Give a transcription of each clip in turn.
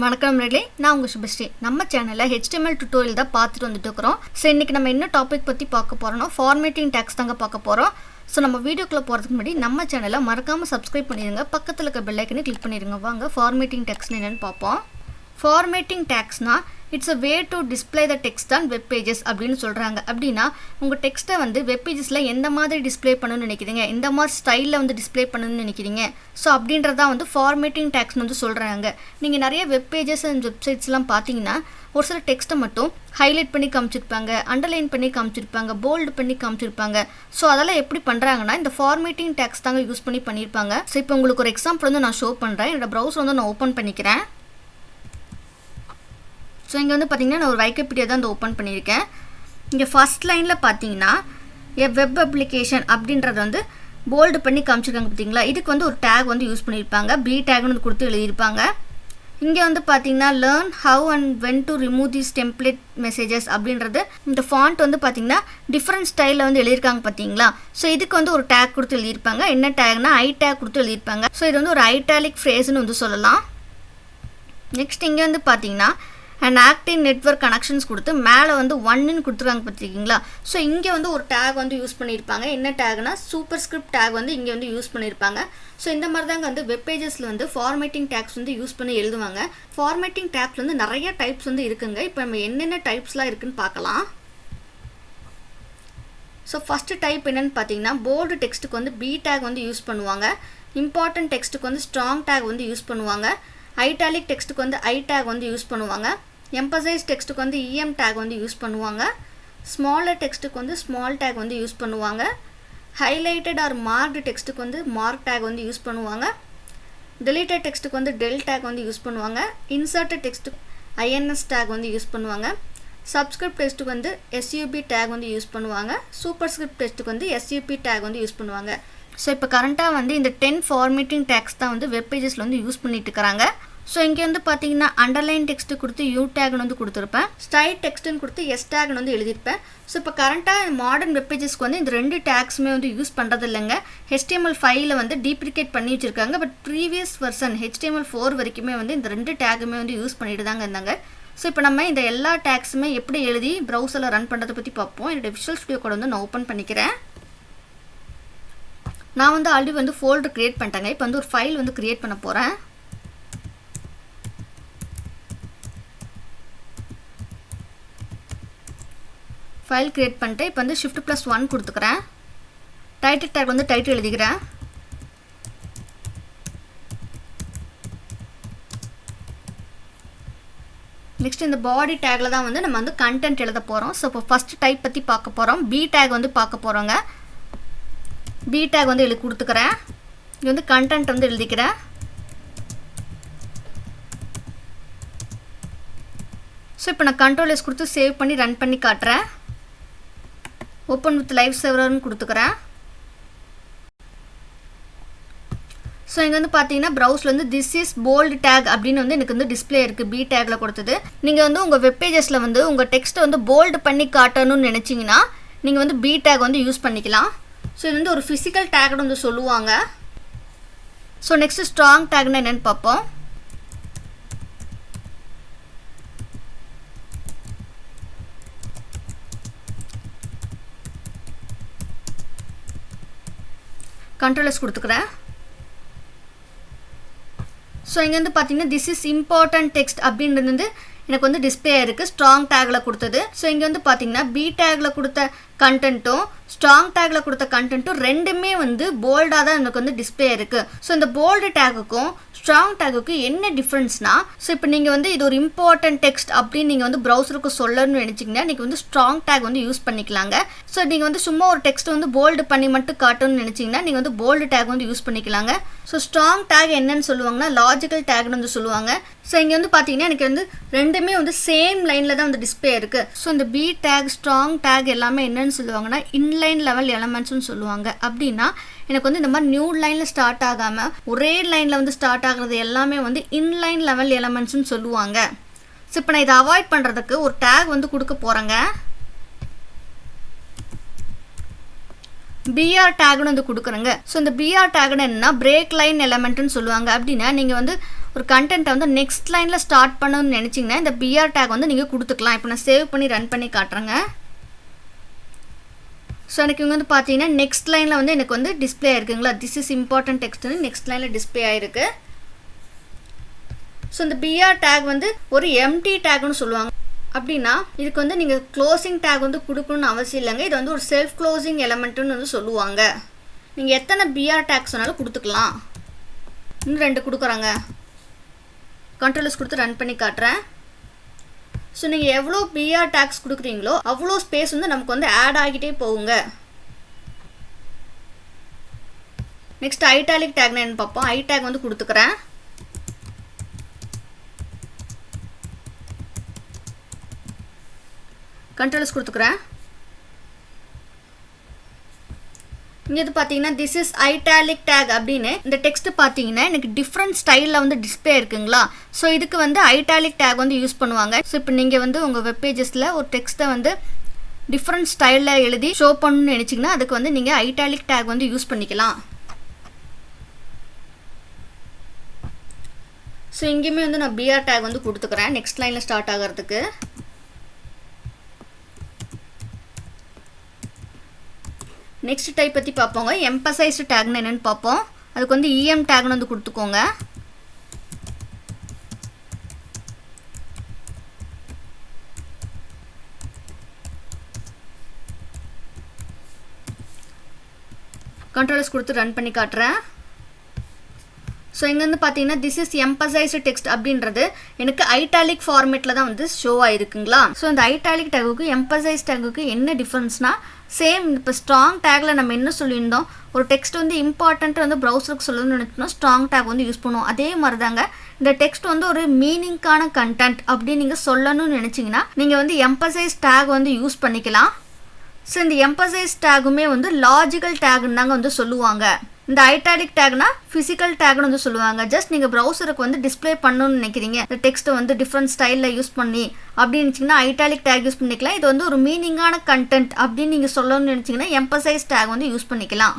வணக்கம் நேயர்களே, நான் உங்க சுபஸ்ரீ. நம்ம சேனல்ல HTML tutorial தான் பார்த்துட்டு வந்துட்டு இருக்கோம். சோ இன்னைக்கு நம்ம என்ன டாபிக் பத்தி பார்க்க போறோம்னா formatting tags தாங்க பார்க்க போறோம். சோ நம்ம வீடியோக்குள்ள போறதுக்கு முன்னாடி நம்ம சேனலை மறக்காம subscribe பண்ணிடுங்க. பக்கத்துல இருக்க bell icon-ஐ click பண்ணிடுங்க. வாங்க formatting tags என்னன்னு பாப்போம். Formatting tags னா it's a way to display the text on web pages அப்படினு சொல்றாங்க. அப்படினா உங்க டெக்ஸ்ட்டை வந்து வெப் பேजेसல எந்த மாதிரி டிஸ்ப்ளே பண்ணனும்னு நினைக்கிறீங்க, இந்த மாதிரி ஸ்டைல்ல வந்து டிஸ்ப்ளே பண்ணனும்னு நினைக்கிறீங்க. சோ அப்படின்றத வந்து formatting tags வந்து சொல்றாங்க. நீங்க நிறைய வெப் பேजेस and வெப்சைட்ஸ்லாம் பாத்தீங்கன்னா ஒரு சில டெக்ஸ்ட்டை மட்டும் ஹைலைட் பண்ணி காமிச்சிருப்பாங்க, அண்டர்லைன் பண்ணி காமிச்சிருப்பாங்க, போல்ட் பண்ணி காமிச்சிருப்பாங்க. சோ அதெல்லாம் எப்படி பண்றாங்கன்னா இந்த formatting tags தாங்க யூஸ் பண்ணி பண்ணிருப்பாங்க. சோ இப்போ உங்களுக்கு ஒரு எக்ஸாம்பிள் வந்து நான் ஷோ பண்றேன். என்னோட browser வந்து நான் ஓபன் பண்ணிக்கிறேன். ஸோ இங்கே வந்து பார்த்தீங்கன்னா நான் ஒரு வைக்கிபீடியா தான் ஓப்பன் பண்ணியிருக்கேன். இங்கே ஃபர்ஸ்ட் லைனில் பார்த்தீங்கன்னா வெப் அப்ளிகேஷன் அப்படின்றது வந்து போல்டு பண்ணி காமிச்சிருக்காங்க பார்த்தீங்களா. இதுக்கு வந்து ஒரு டேக் வந்து யூஸ் பண்ணியிருப்பாங்க, பி டேக்னு வந்து கொடுத்து எழுதியிருப்பாங்க. இங்கே வந்து பார்த்தீங்கன்னா learn how and when to remove these template messages அப்படின்றது இந்த ஃபாண்ட் வந்து பார்த்தீங்கன்னா டிஃப்ரெண்ட் ஸ்டைலில் வந்து எழுதியிருக்காங்க பார்த்தீங்களா. ஸோ இதுக்கு வந்து ஒரு டேக் கொடுத்து எழுதியிருப்பாங்க. என்ன டேக்னா ஐ டேக் கொடுத்து எழுதியிருப்பாங்க. ஸோ இது வந்து ஒரு ஐட்டாலிக் ஃப்ரேஸ்னு வந்து சொல்லலாம். நெக்ஸ்ட் இங்கே வந்து பார்த்தீங்கன்னா and active network connections கொடுத்து மேலே வந்து 1ன்னு கொடுத்துருக்காங்க பார்த்துருக்கீங்களா. ஸோ இங்கே வந்து ஒரு டேக் வந்து யூஸ் பண்ணியிருப்பாங்க. என்ன டேக்னா Superscript டேக் வந்து இங்கே வந்து யூஸ் பண்ணியிருப்பாங்க. ஸோ இந்த மாதிரி தாங்க வந்து வெப் பேஜஸில் வந்து ஃபார்மேட்டிங் டேக்ஸ் வந்து யூஸ் பண்ணி எழுதுவாங்க. ஃபார்மேட்டிங் டேக்ஸ் வந்து நிறைய டைப்ஸ் வந்து இருக்குங்க. இப்போ நம்ம என்னென்ன டைப்ஸ்லாம் இருக்குன்னு பார்க்கலாம். ஸோ ஃபஸ்ட்டு டைப் என்னென்னு பார்த்தீங்கன்னா போல்டு டெக்ஸ்ட்டுக்கு வந்து பி டேக் வந்து யூஸ் பண்ணுவாங்க. இம்பார்ட்டன்ட் டெக்ஸ்ட்டுக்கு வந்து ஸ்ட்ராங் டேக் வந்து யூஸ் பண்ணுவாங்க. ஐட்டாலிக் டெக்ஸ்ட்டுக்கு வந்து ஐ டேக் வந்து யூஸ் பண்ணுவாங்க. எம்பசைஸ் டெக்ஸ்ட்டுக்கு வந்து EM டேக் வந்து யூஸ் பண்ணுவாங்க. ஸ்மாலர் டெக்ஸ்ட்டுக்கு வந்து ஸ்மால் டேக் வந்து யூஸ் பண்ணுவாங்க. ஹைலைட்டட் ஆர் மார்க்டு டெக்ஸ்ட்டுக்கு வந்து மார்க் டேக் வந்து யூஸ் பண்ணுவாங்க. டெலீட்டட் டெக்ஸ்ட்டுக்கு வந்து டெல் டேக் வந்து யூஸ் பண்ணுவாங்க. இன்சர்ட்டட் டெக்ஸ்ட்டுக்கு INS டேக் வந்து யூஸ் பண்ணுவாங்க. சப்ஸ்கிரிப்ட் டெக்ஸ்ட்டுக்கு வந்து SUB டேக் வந்து யூஸ் பண்ணுவாங்க. சூப்பர்ஸ்கிரிப்ட் டெக்ஸ்ட்டுக்கு வந்து SUP டேக் வந்து யூஸ் பண்ணுவாங்க. ஸோ இப்போ கரண்ட்டாக வந்து இந்த 10 ஃபார்மேட்டிங் டேக்ஸ் தான் வந்து வெப் பேஜஸில் வந்து யூஸ் பண்ணிட்டு இருக்கிறாங்க. ஸோ இங்கே வந்து பார்த்தீங்கன்னா அண்டர்லைன் டெக்ஸ்ட்டு கொடுத்து U டேக்னு வந்து கொடுத்துருப்பேன். ஸ்டைல் டெக்ஸ்ட்டுன்னு கொடுத்து S டேக்னு வந்து எழுதியிருப்பேன். ஸோ இப்போ கரண்ட்டாக மாடர்ன் வெப் பேஜஸ்க்கு வந்து இந்த ரெண்டு டேக்ஸுமே வந்து யூஸ் பண்ணுறது இல்லைங்க. HTML5 வந்து டீப்ரிகேட் பண்ணி வச்சுருக்காங்க. பட் ப்ரீவியஸ் வெர்ஷன் HTML4 வரைக்குமே வந்து இந்த ரெண்டு டேக்குமே வந்து யூஸ் பண்ணிட்டு தாங்க இருந்தாங்க. ஸோ இப்போ நம்ம இந்த எல்லா டேக்ஸுமே எப்படி எழுதி ப்ரௌசரில் ரன் பண்ணுறதை பற்றி பார்ப்போம். என்னோட விஷுவல் ஸ்டுடியோ கோட் வந்து நான் ஓப்பன் பண்ணிக்கிறேன். நான் வந்து ஆல்ரெடி வந்து ஃபோல்டர் க்ரியேட் பண்ணிட்டேங்க. இப்போ வந்து ஒரு ஃபைல் வந்து க்ரியேட் பண்ண போகிறேன். ஃபைல் க்ரியேட் பண்ணிட்டு இப்போ வந்து Shift+1 கொடுத்துக்கிறேன். டைட்டில் டேக் வந்து டைட்டில் எழுதிக்கிறேன். நெக்ஸ்ட் இந்த பாடி டேக்கில் தான் வந்து நம்ம வந்து கண்டென்ட் எழுத போகிறோம். ஸோ இப்போ ஃபஸ்ட் டைப் பற்றி பார்க்க போகிறோம். பி டேக் வந்து பார்க்க போகிறோங்க. பி டேக் வந்து எழுதி கொடுத்துக்கிறேன். இது வந்து கண்டென்ட் வந்து எழுதிக்கிறேன். ஸோ இப்போ நான் Ctrl+S கொடுத்து சேவ் பண்ணி ரன் பண்ணி காட்டுறேன். ஓப்பன் வித் லைவ் சர்வர்னு கொடுத்துக்கிறேன். ஸோ இங்கே வந்து பார்த்தீங்கன்னா ப்ரௌஸில் வந்து திஸ் இஸ் போல்டு டேக் அப்படின்னு வந்து எனக்கு வந்து டிஸ்பிளே இருக்குது. பி டேக்கில் கொடுத்தது. நீங்கள் வந்து உங்கள் வெப் பேஜஸில் வந்து உங்கள் டெக்ஸ்ட்டை வந்து போல்டு பண்ணி காட்டணும்னு நினச்சிங்கன்னா நீங்கள் வந்து பி டேக் வந்து யூஸ் பண்ணிக்கலாம். ஸோ இது வந்து ஒரு ஃபிசிக்கல் டேக்னு வந்து சொல்லுவாங்க. ஸோ நெக்ஸ்ட்டு ஸ்ட்ராங் டேக்னா என்னென்னு பார்ப்போம். Ctrl+S கொடுத்துக்கிறேன். ஸோ இங்கே வந்து பார்த்தீங்கன்னா திஸ் இஸ் இம்பார்ட்டன்ட் டெக்ஸ்ட் அப்படின்றது வந்து எனக்கு வந்து டிஸ்பிளே இருக்குது. ஸ்ட்ராங் டேக்கில் கொடுத்தது. ஸோ இங்கே வந்து பார்த்தீங்கன்னா பி டேக்கில் கொடுத்த கண்டென்ட்டும் ஸ்ட்ராங் டேக்கில் கொடுத்த கண்டென்ட்டும் ரெண்டுமே வந்து போல்டாக தான் எனக்கு வந்து டிஸ்பிளே இருக்குது. ஸோ இந்த போல்டு டேக்குக்கும் ஸ்ட்ராங் டேக்குக்கும் என்ன டிஃப்ரென்ஸ்னா, ஸோ இப்போ நீங்கள் வந்து இது ஒரு இம்பார்ட்டன்ட் டெக்ஸ்ட் அப்படின்னு நீங்கள் வந்து ப்ரௌசருக்கு சொல்லணும்னு நினச்சிங்கன்னா நீங்கள் வந்து ஸ்ட்ராங் டேக் வந்து யூஸ் பண்ணிக்கலாங்க. ஸோ நீங்கள் வந்து சும்மா ஒரு டெக்ஸ்ட் வந்து போல்டு பண்ணி மட்டும் காட்டணும்னு நினச்சிங்கன்னா நீங்கள் வந்து போல்டு டேக் வந்து யூஸ் பண்ணிக்கலாங்க. ஸோ ஸ்ட்ராங் டேக் என்னன்னு சொல்லுவாங்கன்னா லாஜிக்கல் டேக்னு வந்து சொல்லுவாங்க. ஸோ இங்கே வந்து பார்த்தீங்கன்னா எனக்கு வந்து ரெண்டுமே வந்து சேம் லைனில் தான் வந்து டிஸ்பிளே இருக்குது. ஸோ இந்த பி டேக் ஸ்ட்ராங் டேக் எல்லாமே என்னன்னு சொல்லுவாங்கன்னா இன்லைன் லெவல் எலமெண்ட்ஸ்னு சொல்லுவாங்க. அப்படின்னா எனக்கு வந்து இந்த மாதிரி நியூ லைனில் ஸ்டார்ட் ஆகாமல் ஒரே லைனில் வந்து ஸ்டார்ட் ஆகிறது எல்லாமே வந்து இன்லைன் லெவல் எலமெண்ட்ஸ்னு சொல்லுவாங்க. ஸோ இப்போ நான் இதை அவாய்ட் பண்ணுறதுக்கு ஒரு டேக் வந்து கொடுக்க போகிறேங்க. BR tag வந்து கொடுக்குறேங்க. ஸோ இந்த BR tag என்னன்னா பிரேக் லைன் எலமெண்ட்னு சொல்லுவாங்க. அப்படின்னா நீங்கள் வந்து ஒரு கண்டென்ட்டை வந்து நெக்ஸ்ட் லைனில் ஸ்டார்ட் பண்ணணும்னு நினச்சிங்கன்னா இந்த பிஆர் டேக் வந்து நீங்கள் கொடுத்துக்கலாம். இப்போ நான் சேவ் பண்ணி ரன் பண்ணி காட்டுறேங்க. ஸோ எனக்கு இங்கே வந்து பார்த்தீங்கன்னா நெக்ஸ்ட் லைனில் வந்து எனக்கு வந்து டிஸ்பிளே ஆயிருக்குங்களா, திஸ் இஸ் இம்பார்ட்டன்ட் டெக்ஸ்ட் வந்து நெக்ஸ்ட் லைனில் டிஸ்பிளே ஆயிருக்கு. ஸோ இந்த பிஆர் டேக் வந்து ஒரு எம்டி டேக்னு சொல்லுவாங்க. அப்படின்னா இதுக்கு வந்து நீங்கள் க்ளோசிங் டேக் வந்து கொடுக்கணும்னு அவசியம் இல்லைங்க. இது வந்து ஒரு செல்ஃப் க்ளோசிங் எலமெண்ட்டுன்னு வந்து சொல்லுவாங்க. நீங்கள் எத்தனை பிஆர் டேக் சொன்னாலும் கொடுத்துக்கலாம். இன்னும் 2 கொடுக்குறாங்க. கண்ட்ரோல்ஸ் கொடுத்து ரன் பண்ணி காட்டுறேன். ஸோ நீங்கள் எவ்வளோ பிஆர் டேக்ஸ் கொடுக்குறீங்களோ அவ்வளோ ஸ்பேஸ் வந்து நமக்கு வந்து ஆட் ஆகிட்டே போகுங்க. நெக்ஸ்ட் ஐட்டாலிக் டேக்னா என்ன பார்ப்போம். ஐ டேக் வந்து கொடுத்துக்கிறேன். கண்ட்ரோல்ஸ் கொடுத்துக்கிறேன். இங்கே இது பார்த்தீங்கன்னா திஸ் இஸ் ஐட்டாலிக் டேக் அப்படின்னு இந்த டெக்ஸ்ட் பார்த்தீங்கன்னா எனக்கு டிஃப்ரெண்ட் ஸ்டைலில் வந்து டிஸ்பிளே இருக்குங்களா. ஸோ இதுக்கு வந்து ஐட்டாலிக் டேக் வந்து யூஸ் பண்ணுவாங்க. ஸோ இப்போ நீங்கள் வந்து உங்கள் வெப் பேஜஸில் ஒரு டெக்ஸ்ட்டை வந்து டிஃப்ரெண்ட் ஸ்டைலில் எழுதி ஷோ பண்ணணும்னு நினச்சிங்கன்னா அதுக்கு வந்து நீங்கள் ஐட்டாலிக் டேக் வந்து யூஸ் பண்ணிக்கலாம். ஸோ இங்கேயுமே வந்து நான் பிஆர் டேக் வந்து கொடுத்துக்கிறேன் நெக்ஸ்ட் லைனில் ஸ்டார்ட் ஆகிறதுக்கு. நெக்ஸ்ட் டைப் பற்றி பார்ப்போங்க. எம்பசைஸ்டு டேக்னு என்னென்னு பார்ப்போம். அதுக்கு வந்து இஎம் டேக்னு வந்து கொடுத்துக்கோங்க. கண்ட்ரோல்ஸ் கொடுத்து ரன் பண்ணி காட்டுறேன். ஸோ இங்கே வந்து பார்த்தீங்கன்னா திஸ் இஸ் எம்பசைஸ்டு டெக்ஸ்ட் அப்படின்றது எனக்கு ஐட்டாலிக் ஃபார்மேட்டில் தான் வந்து ஷோ ஆகிருக்குங்களா. ஸோ இந்த ஐட்டாலிக் டேகுக்கு எம்பசைஸ் டேகுக்கு என்ன டிஃப்ரென்ஸ்னால் சேம் இப்போ ஸ்ட்ராங் டேக்கில் நம்ம என்ன சொல்லியிருந்தோம், ஒரு டெக்ஸ்ட் வந்து இம்பார்ட்டன்ட் வந்து ப்ரௌசருக்கு சொல்லணும்னு நினச்சோம்னா ஸ்ட்ராங் டேக் வந்து யூஸ் பண்ணுவோம். அதே மாதிரி தாங்க இந்த டெக்ஸ்ட் வந்து ஒரு மீனிங்கான கண்டென்ட் அப்படின்னு நீங்கள் சொல்லணும்னு நினச்சிங்கன்னா நீங்கள் வந்து எம்பசைஸ் டேக் வந்து யூஸ் பண்ணிக்கலாம். ஸோ இந்த எம்பசைஸ் டேகுமே வந்து லாஜிக்கல் டேக்னு தாங்க வந்து சொல்லுவாங்க. இந்த ஐட்டாலிக் டேக்னா ஃபிசிக்கல் டேக்னு வந்து சொல்லுவாங்க. ஜஸ்ட் நீங்கள் ப்ரௌசருக்கு வந்து டிஸ்பிளே பண்ணணும்னு நினைக்கிறீங்க, இந்த டெக்ஸ்ட்டை வந்து டிஃப்ரெண்ட் ஸ்டைலில் யூஸ் பண்ணி அப்படின்னு நினச்சிங்கன்னா ஐட்டாலிக் டேக் யூஸ் பண்ணிக்கலாம். இது வந்து ஒரு மீனிங்கான கண்டென்ட் அப்படின்னு நீங்கள் சொல்லணும்னு நினச்சிங்கன்னா எம்பசைஸ் டேக் வந்து யூஸ் பண்ணிக்கலாம்.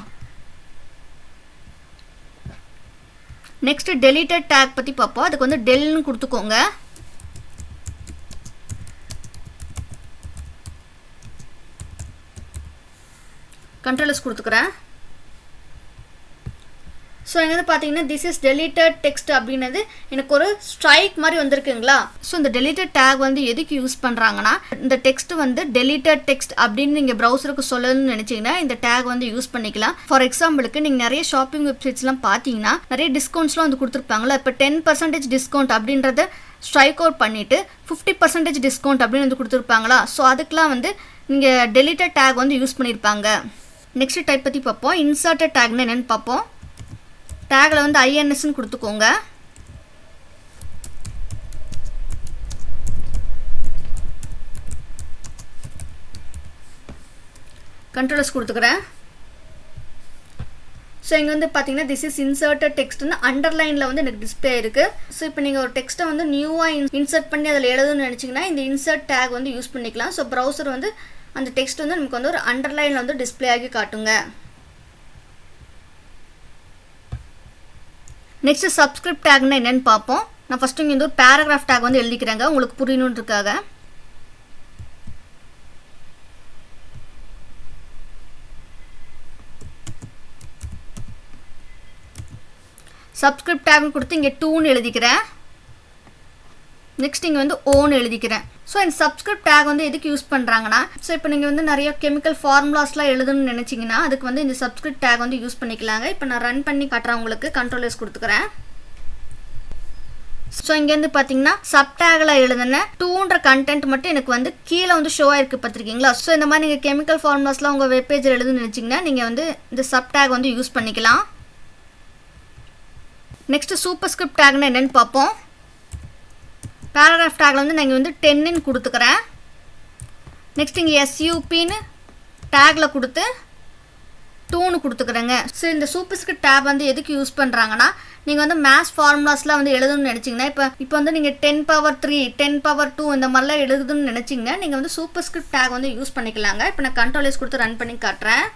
நெக்ஸ்ட் டெலிட்டட் டேக் பற்றி பார்ப்போம். அதுக்கு வந்து டெல்னு கொடுத்துக்கோங்க. கண்ட்ரோல்ஸ் கொடுத்துக்கிறேன். ஸோ இங்கே வந்து பார்த்தீங்கன்னா திஸ் இஸ் டெலிட்டட் டெக்ஸ்ட் அப்படின்னது எனக்கு ஒரு ஸ்ட்ரைக் மாதிரி வந்திருக்குங்களா. ஸோ இந்த டெலிட்டட் டேக் வந்து எதுக்கு யூஸ் பண்ணுறாங்கன்னா இந்த டெக்ஸ்ட் வந்து டெலிட்டட் டெக்ஸ்ட் அப்படின்னு நீங்கள் ப்ரௌசருக்கு சொல்லணும்னு நினச்சிங்கன்னா இந்த டேக் வந்து யூஸ் பண்ணிக்கலாம். ஃபார் எக்ஸாம்பிளுக்கு நீங்கள் நிறைய ஷாப்பிங் வெப்சைட்ஸ்லாம் பார்த்தீங்கன்னா நிறைய டிஸ்கவுண்ட்ஸ்லாம் வந்து கொடுத்துருப்பாங்களா. இப்போ 10% டிஸ்கவுண்ட் அப்படின்றத ஸ்ட்ரைக் அவுட் பண்ணிவிட்டு 50% டிஸ்கவுண்ட் அப்படின்னு வந்து கொடுத்துருப்பாங்களா. ஸோ அதுக்கெலாம் வந்து நீங்கள் டெலிட்டட் டேக் வந்து யூஸ் பண்ணியிருப்பாங்க. நெக்ஸ்ட் டைப் பற்றி பார்ப்போம். இன்சர்ட்டட் டேக்னு என்னென்னு பார்ப்போம். டேக்கில் வந்து ஐஎன்எஸ்ன்னு கொடுத்துக்கோங்க. கண்ட்ரோல்ஸ் கொடுத்துக்கிறேன். ஸோ இங்கே வந்து பார்த்தீங்கன்னா திஸ் இஸ் இன்சர்ட்டட் டெக்ஸ்ட்னு அண்டர்லைனில் வந்து எனக்கு டிஸ்பிளே இருக்குது. ஸோ இப்போ நீங்கள் ஒரு டெக்ஸ்ட்டை வந்து நியூவாக இன்சர்ட் பண்ணி அதில் எழுதணும்னு நினச்சிங்கன்னா இந்த இன்சர்ட் டேக் வந்து யூஸ் பண்ணிக்கலாம். ஸோ ப்ரௌசர் வந்து அந்த டெக்ஸ்ட் வந்து நமக்கு வந்து ஒரு அண்டர்லைனில் வந்து டிஸ்பிளே ஆகி காட்டுங்க. நெக்ஸ்ட் சப்ஸ்கிரிப்ட் டேக்னா என்னென்னு பார்ப்போம். நான் ஃபஸ்ட்டு இங்கே வந்து ஒரு பேராகிராஃப் டேக் வந்து எழுதிக்கிறேங்க உங்களுக்கு புரியணுன்றதுக்காக. சப்ஸ்கிரிப்ட் டேக்னு கொடுத்து இங்கே 2ன்னு எழுதிக்கிறேன். நெக்ஸ்ட் இங்கே வந்து ஓன்னு எழுதிக்கிறேன். ஸோ இந்த சப்ஸ்கிரிப்ட் டேக் வந்து எதுக்கு யூஸ் பண்ணுறாங்கன்னா ஸோ இப்போ நீங்கள் வந்து நிறைய கெமிக்கல் ஃபார்முலாஸ்லாம் எழுதணும்னு நினச்சிங்கன்னா அதுக்கு வந்து இந்த சப்ஸ்கிரிப்ட் டேக் வந்து யூஸ் பண்ணிக்கலாங்க. இப்போ நான் ரன் பண்ணி காட்டுறேன் உங்களுக்கு. கண்ட்ரோல்ஸ் கொடுத்துக்கிறேன். ஸோ இங்கேருந்து பார்த்தீங்கன்னா சப் டேகில் எழுதுன 2ன்ற கண்டென்ட் மட்டும் எனக்கு வந்து கீழே வந்து ஷோ ஆயிருக்கு பார்த்துருக்கீங்களா. ஸோ இந்த மாதிரி நீங்கள் கெமிக்கல் ஃபார்முலாஸ்லாம் உங்கள் வெப் பேஜில் எழுதுன்னு நினச்சிங்கன்னா நீங்கள் வந்து இந்த சப் டேக் வந்து யூஸ் பண்ணிக்கலாம். நெக்ஸ்ட்டு சூப்பர்ஸ்கிரிப்ட் டேக்னா என்னென்னு பார்ப்போம். பேராகிராஃப் டேக்கில் வந்து நீங்கள் வந்து 10ன்னு கொடுத்துக்கிறேன். நெக்ஸ்ட் இங்கே SUPன்னு டேக்கில் கொடுத்து 2ன்னு கொடுத்துக்கிறேங்க. ஸோ இந்த சூப்பர்ஸ்கிரிப்ட் டேப் வந்து எதுக்கு யூஸ் பண்ணுறாங்கன்னா நீங்கள் வந்து மேத்ஸ் ஃபார்முலாஸ்லாம் வந்து எழுதணும்னு நினச்சிங்கன்னா இப்போ வந்து நீங்கள் 10^3 10^2 இந்த மாதிரிலாம் எழுதுன்னு நினச்சிங்கன்னா நீங்கள் வந்து சூப்பர்ஸ்கிரிப்ட் டேக் வந்து யூஸ் பண்ணிக்கலாங்க. இப்போ நான் கண்ட்ரோல்ஸ் கொடுத்து ரன் பண்ணி காட்டுறேன்.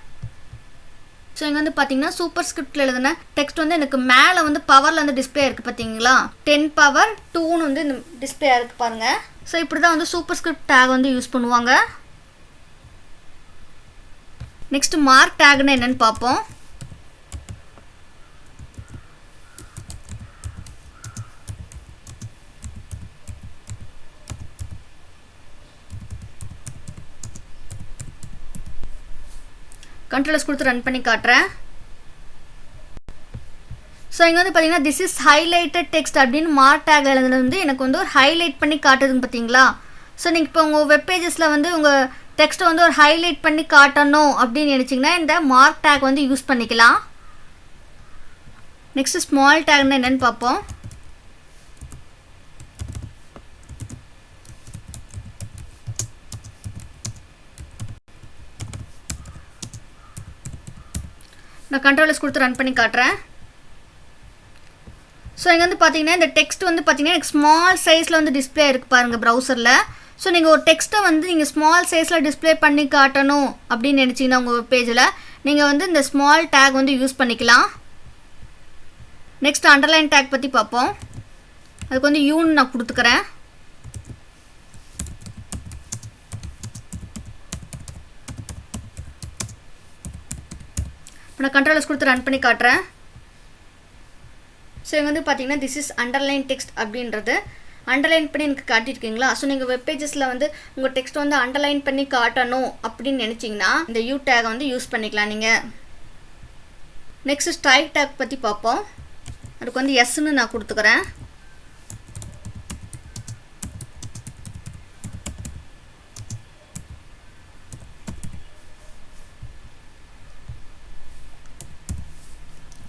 ஸோ இங்கே வந்து பார்த்தீங்கன்னா சூப்பர்ஸ்கிரிப்டில் எழுதின டெக்ஸ்ட் வந்து எனக்கு மேலே வந்து பவரில் வந்து டிஸ்பிளே இருக்குது பார்த்தீங்களா 10 பவர் 2ன்னு வந்து இந்த டிஸ்பிளே இருக்குது பாருங்கள். ஸோ இப்படி தான் வந்து சூப்பர்ஸ்கிரிப்ட் டேக் வந்து யூஸ் பண்ணுவாங்க. நெக்ஸ்ட் மார்க் டேக்னு என்னென்னு பார்ப்போம். கண்ட்ரோல்ஸ் கொடுத்து ரன் பண்ணி காட்டுறேன். ஸோ இங்கே வந்து பார்த்தீங்கன்னா திஸ் இஸ் ஹைலைட்டட் டெக்ஸ்ட் அப்படின்னு மார்க் டேக் எழுதுனது வந்து எனக்கு வந்து ஒரு ஹைலைட் பண்ணி காட்டுதுங்க பார்த்தீங்களா. ஸோ நீங்கள் இப்போ உங்கள் வெப் பேஜஸில் வந்து உங்கள் டெக்ஸ்ட்டை வந்து ஒரு ஹைலைட் பண்ணி காட்டணும் அப்படின்னு நினச்சிங்கன்னா இந்த மார்க் டேக் வந்து யூஸ் பண்ணிக்கலாம். நெக்ஸ்ட் ஸ்மால் டேக்னு என்னென்னு பார்ப்போம். நான் கண்ட்ரோல்ஸ் கொடுத்து ரன் பண்ணி காட்டுறேன். ஸோ இங்கே வந்து பார்த்தீங்கன்னா இந்த டெக்ஸ்ட் வந்து பார்த்தீங்கன்னா எனக்கு ஸ்மால் சைஸில் வந்து டிஸ்பிளே இருக்குது பாருங்கள் ப்ரௌசரில். ஸோ நீங்கள் ஒரு டெக்ஸ்ட்டை வந்து நீங்கள் ஸ்மால் சைஸில் டிஸ்பிளே பண்ணி காட்டணும் அப்படின்னு நினச்சிங்கன்னா உங்கள் வெப் பேஜில் நீங்கள் வந்து இந்த ஸ்மால் டேக் வந்து யூஸ் பண்ணிக்கலாம். நெக்ஸ்ட் அண்டர்லைன் டேக் பற்றி பார்ப்போம். அதுக்கு வந்து யூன்னு நான் கொடுத்துக்கிறேன். நான் கண்ட்ரோல்ஸ் கொடுத்து ரன் பண்ணி காட்டுறேன். ஸோ இங்கே வந்து பார்த்தீங்கன்னா திஸ் இஸ் அண்டர்லைன் டெக்ஸ்ட் அப்படின்றது அண்டர்லைன் பண்ணி எனக்கு காட்டியிருக்கீங்களா. ஸோ நீங்கள் வெப் பேஜஸில் வந்து உங்கள் டெக்ஸ்ட் வந்து அண்டர்லைன் பண்ணி காட்டணும் அப்படின்னு நினச்சிங்கன்னா இந்த யூ டேகை வந்து யூஸ் பண்ணிக்கலாம் நீங்கள். நெக்ஸ்ட் ஸ்ட்ரைக் டேக் பற்றி பார்ப்போம். அதுக்கு வந்து எஸ்ன்னு நான் கொடுத்துக்கிறேன்.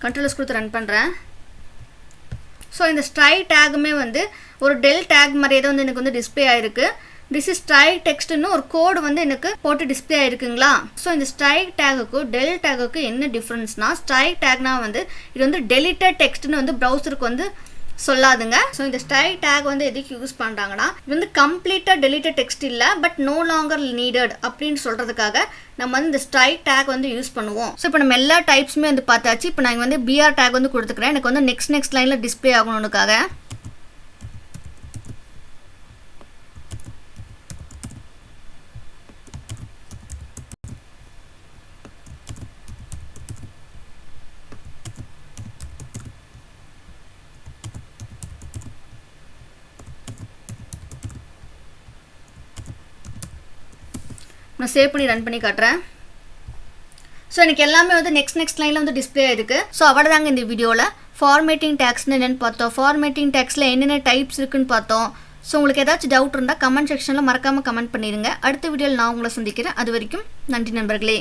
கண்ட்ரோல்ஸ் கொடுத்து ரன் பண்ணுறேன். ஸோ இந்த ஸ்ட்ரைக் டேக்குமே வந்து ஒரு டெல் டேக் மாதிரியே தான் வந்து எனக்கு வந்து டிஸ்பிளே ஆகிருக்கு. திஸ் இஸ் ஸ்ட்ரைக் டெக்ஸ்ட்னு ஒரு கோடு வந்து எனக்கு போட்டு டிஸ்பிளே ஆகிருக்குங்களா. ஸோ இந்த ஸ்ட்ரைக் டேகுக்கும் டெல் டேகுக்கும் என்ன டிஃப்ரென்ஸ்னால் ஸ்ட்ரைக் டேக்னா வந்து இது வந்து டெலிட்டட் டெக்ஸ்ட்னு வந்து ப்ரௌசருக்கு வந்து சொல்லாதுங்க. ஸோ இந்த ஸ்ட்ரைக் டேக் வந்து எதுக்கு யூஸ் பண்ணுறாங்கன்னா இது வந்து கம்ப்ளீட்டாக டெலிட்டட் டெக்ஸ்ட் இல்லை பட் நோ லாங்கர் நீடட் அப்படின்னு சொல்கிறதுக்காக நம்ம வந்து இந்த ஸ்ட்ரைக் டேக் வந்து யூஸ் பண்ணுவோம். ஸோ இப்போ நம்ம எல்லா டைப்ஸுமே வந்து பார்த்தாச்சு. இப்போ நான் வந்து பிஆர் டேக் வந்து கொடுத்துக்கிறேன். எனக்கு வந்து நெக்ஸ்ட் லைனில் டிஸ்பிளே ஆகணுனுக்காக. நான் சேவ் பண்ணி ரன் பண்ணி காட்டுறேன். ஸோ எனக்கு எல்லாமே வந்து நெக்ஸ்ட் லைனில் வந்து டிஸ்பிளே ஆகிருக்கு. ஸோ அவ்வளோதாங்க இந்த வீடியோவில் ஃபார்மேட்டிங் டேக்ஸ்னு என்னென்னு பார்த்தோம். ஃபார்மேட்டிங் டேக்ஸில் என்னென்ன டைப்ஸ் இருக்குன்னு பார்த்தோம். ஸோ உங்களுக்கு ஏதாச்சும் டவுட் இருந்தால் கமெண்ட் செக்ஷனில் மறக்காமல் கமெண்ட் பண்ணிடுங்க. அடுத்த வீடியோவில் நான் உங்களை சந்திக்கிறேன். அது வரைக்கும் நன்றி நண்பர்களே.